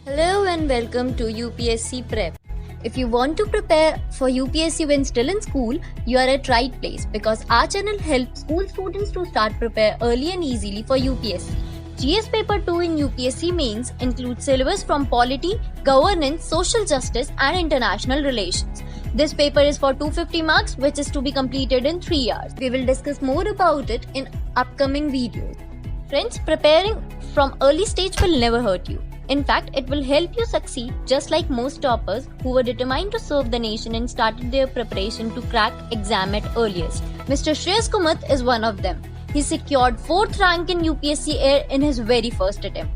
Hello and welcome to UPSC Prep. If you want to prepare for UPSC when still in school, you are at right place because our channel helps school students to start prepare early and easily for UPSC. GS Paper 2 in UPSC Mains includes syllabus from polity, governance, social justice and international relations. This paper is for 250 marks which is to be completed in 3 hours. We will discuss more about it in upcoming videos. Friends, preparing from early stage will never hurt you. In fact, it will help you succeed just like most toppers who were determined to serve the nation and started their preparation to crack exam at earliest. Mr. Shreyas Kumath is one of them. He secured 4th rank in UPSC Air in his very first attempt.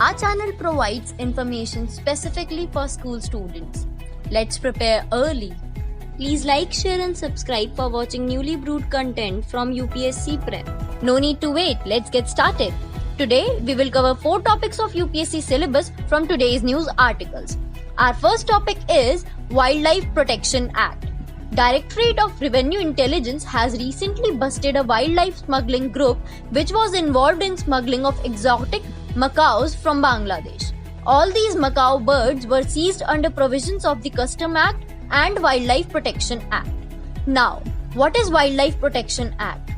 Our channel provides information specifically for school students. Let's prepare early. Please like, share and subscribe for watching newly brewed content from UPSC Prep. No need to wait, let's get started. Today, we will cover 4 topics of UPSC syllabus from today's news articles. Our first topic is Wildlife Protection Act. Directorate of Revenue Intelligence has recently busted a wildlife smuggling group which was involved in smuggling of exotic macaws from Bangladesh. All these macaw birds were seized under provisions of the Custom Act and Wildlife Protection Act. Now, what is Wildlife Protection Act?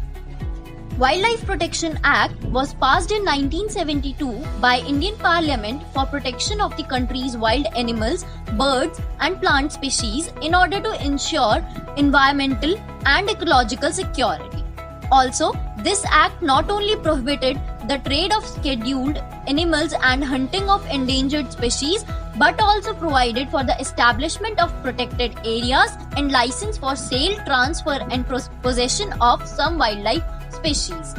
Wildlife Protection Act was passed in 1972 by Indian Parliament for protection of the country's wild animals, birds and plant species in order to ensure environmental and ecological security. Also, this act not only prohibited the trade of scheduled animals and hunting of endangered species but also provided for the establishment of protected areas and license for sale, transfer and possession of some wildlife species.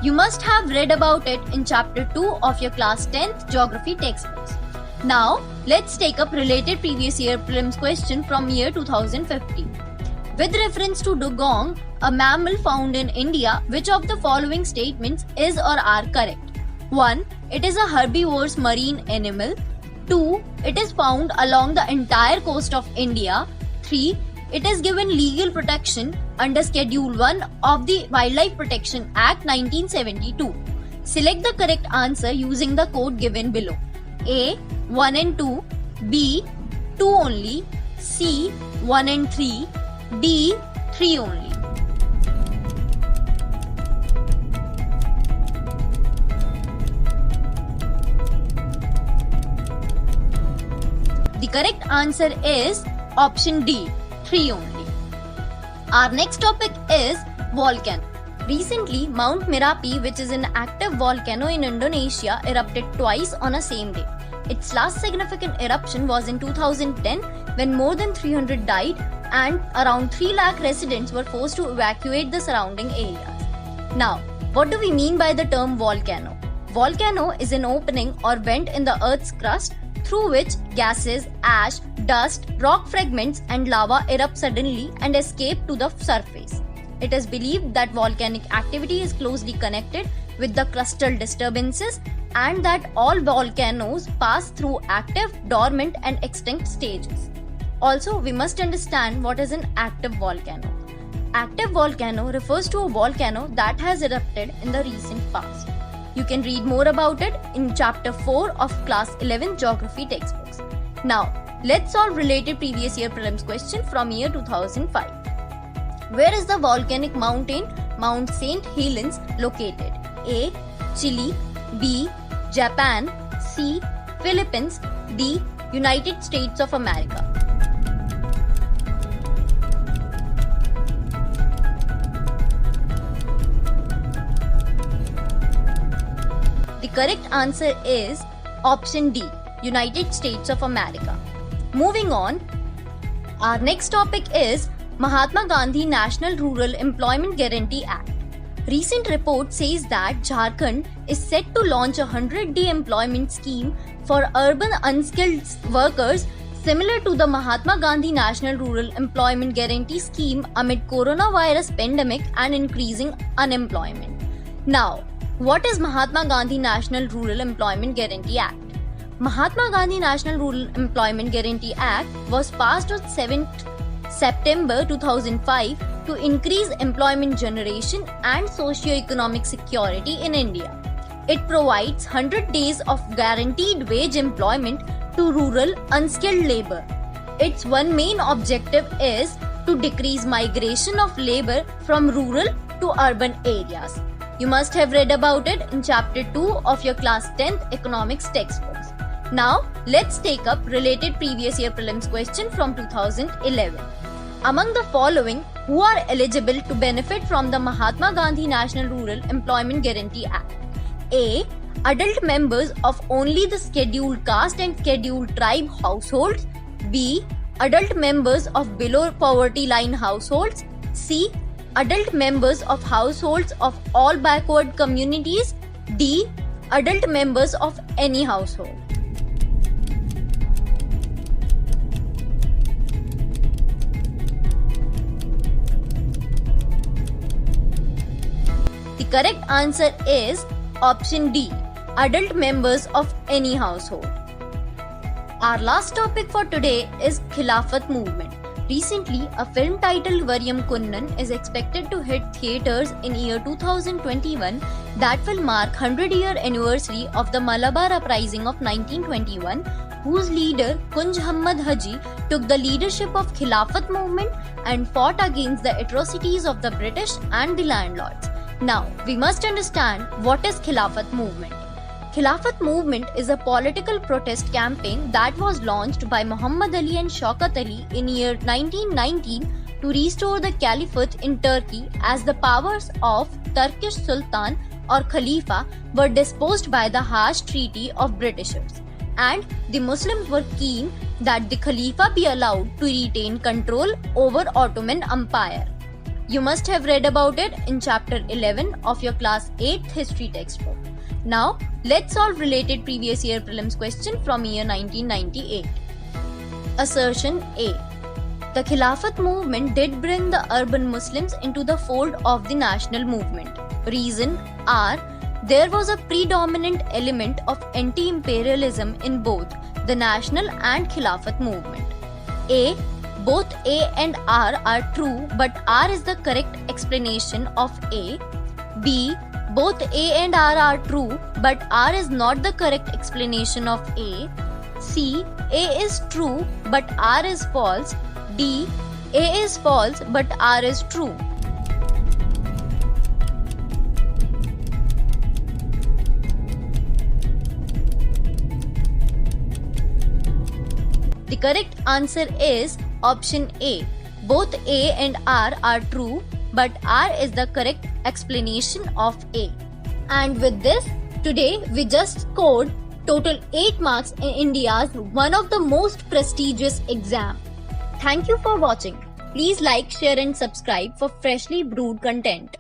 You must have read about it in chapter 2 of your class 10th geography textbooks. Now, let's take up related previous year prelims question from year 2015. With reference to dugong, a mammal found in India, which of the following statements is or are correct? 1. It is a herbivorous marine animal. 2. It is found along the entire coast of India. 3. It is given legal protection under Schedule 1 of the Wildlife Protection Act 1972. Select the correct answer using the code given below. A. 1 and 2. B. 2 only. C. 1 and 3. D. 3 only. The correct answer is option D. 3 only. Our next topic is volcano. Recently, Mount Merapi, which is an active volcano in Indonesia, erupted twice on a same day. Its last significant eruption was in 2010 when more than 300 died and around 3 lakh residents were forced to evacuate the surrounding areas. Now, what do we mean by the term volcano? Volcano is an opening or vent in the Earth's crust through which gases, ash, dust, rock fragments and lava erupt suddenly and escape to the surface. It is believed that volcanic activity is closely connected with the crustal disturbances and that all volcanoes pass through active, dormant and extinct stages. Also, we must understand what is an active volcano. Active volcano refers to a volcano that has erupted in the recent past. You can read more about it in chapter 4 of class 11 geography textbooks. Now, let's solve related previous year prelims question from year 2005. Where is the volcanic mountain Mount St. Helens located? A. Chile. B. Japan. C. Philippines. D. United States of America. The correct answer is option D, United States of America. Moving on, our next topic is Mahatma Gandhi National Rural Employment Guarantee Act. Recent report says that Jharkhand is set to launch a 100-day employment scheme for urban unskilled workers similar to the Mahatma Gandhi National Rural Employment Guarantee Scheme amid coronavirus pandemic and increasing unemployment. Now, what is Mahatma Gandhi National Rural Employment Guarantee Act? Mahatma Gandhi National Rural Employment Guarantee Act was passed on 7th September 2005 to increase employment generation and socio-economic security in India. It provides 100 days of guaranteed wage employment to rural unskilled labor. Its one main objective is to decrease migration of labor from rural to urban areas. You must have read about it in chapter 2 of your class 10th economics textbooks. Now, let's take up related previous year prelims question from 2011. Among the following, who are eligible to benefit from the Mahatma Gandhi National Rural Employment Guarantee Act? A. Adult members of only the scheduled caste and scheduled tribe households. B. Adult members of below poverty line households. C. Adult members of households of all backward communities. D. Adult members of any household. The correct answer is option D. Adult members of any household. Our last topic for today is Khilafat movement. Recently, a film titled Varyam Kunnan is expected to hit theatres in year 2021 that will mark 100-year anniversary of the Malabar Uprising of 1921, whose leader Kunj Ahmad Haji took the leadership of Khilafat movement and fought against the atrocities of the British and the landlords. Now, we must understand what is Khilafat movement. Khilafat movement is a political protest campaign that was launched by Muhammad Ali and Shaukat Ali in year 1919 to restore the caliphate in Turkey as the powers of Turkish Sultan or Khalifa were disposed by the harsh treaty of Britishers, and the Muslims were keen that the Khalifa be allowed to retain control over Ottoman Empire. You must have read about it in chapter 11 of your class 8th history textbook. Now, let's solve related previous year prelims question from year 1998. Assertion A. The Khilafat movement did bring the urban Muslims into the fold of the national movement. Reason R. There was a predominant element of anti-imperialism in both the national and Khilafat movement. A. Both A and R are true, but R is the correct explanation of A. B. Both A and R are true, but R is not the correct explanation of A. C. A is true, but R is false. D. A is false, but R is true. The correct answer is option A. Both A and R are true, but R is the correct explanation of A. And with this, today we just scored total 8 marks in India's one of the most prestigious exam. Thank you for watching. Please like, share and subscribe for freshly brewed content.